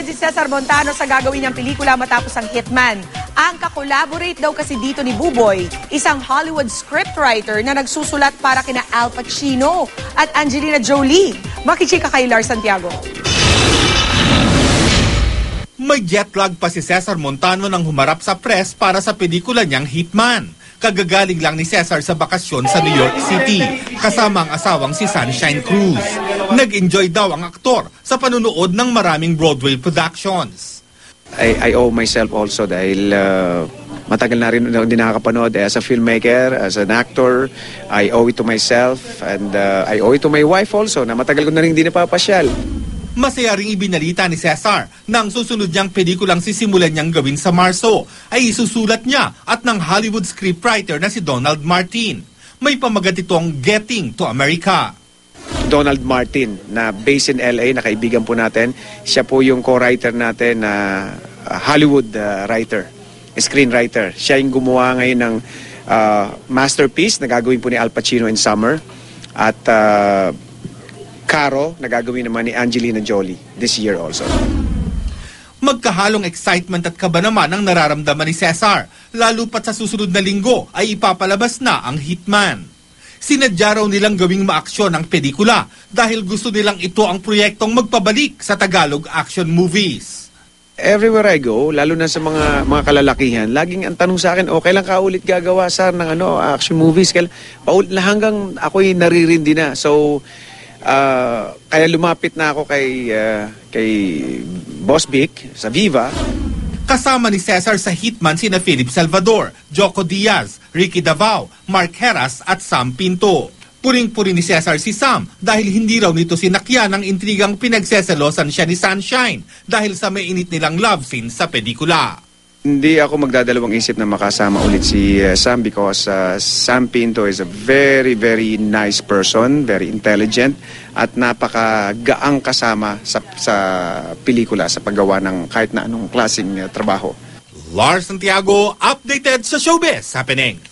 Excited si Cesar Montano sa gagawin niyang pelikula matapos ang Hitman. Ang kakolaborate daw kasi dito ni Buboy, isang Hollywood scriptwriter na nagsusulat para kina Al Pacino at Angelina Jolie. Makichika kay Lars Santiago. May jet lag pa si Cesar Montano nang humarap sa press para sa pelikula niyang Hitman. Kagagaling lang ni Cesar sa bakasyon sa New York City, kasama ang asawang si Sunshine Cruz. Nag-enjoy daw ang aktor sa panunood ng maraming Broadway productions. I owe myself also dahil matagal na rin hindi nakakapanood as a filmmaker, as an actor. I owe it to myself and I owe it to my wife also na matagal ko na rin hindi napapasyal. Masaya ring ibinalita ni Cesar na ang susunod niyang pelikulang sisimulan niyang gawin sa Marso ay isusulat niya at ng Hollywood scriptwriter na si Donald Martin. May pamagat itong Getting to America. Donald Martin na based in LA, na kaibigan po natin. Siya po yung co-writer natin na Hollywood writer, screenwriter. Siya yung gumawa ngayon ng masterpiece na gagawin po ni Al Pacino in Summer at Caro na gagawin naman ni Angelina Jolie this year also. Magkahalong excitement at kaba naman ang nararamdaman ni Cesar, lalo pat sa susunod na linggo ay ipapalabas na ang Hitman. Sinadya raw nilang gawing maaksyon ang pelikula dahil gusto nilang ito ang proyektong magpabalik sa Tagalog action movies. Everywhere I go, lalo na sa mga kalalakihan, laging ang tanong sa akin, kailan ka ulit gagawa sir ng action movies? Hanggang ako'y naririndi na. So, kaya lumapit na ako kay Boss Vic sa Viva. Kasama ni Cesar sa Hitman sina Philip Salvador, Jocko Diaz, Ricky Davao, Mark Heras at Sam Pinto. Puring-puri ni Cesar si Sam dahil hindi raw nito sinakyan ang intrigang pinagseselosan siya ni Sunshine dahil sa may init nilang love scene sa pelikula. Hindi ako magdadalawang isip na makasama ulit si Sam because Sam Pinto is a very, very nice person, very intelligent at napakagaang kasama sa pelikula, sa paggawa ng kahit na anong klaseng trabaho. Lars Santiago, updated sa Showbiz Happenings.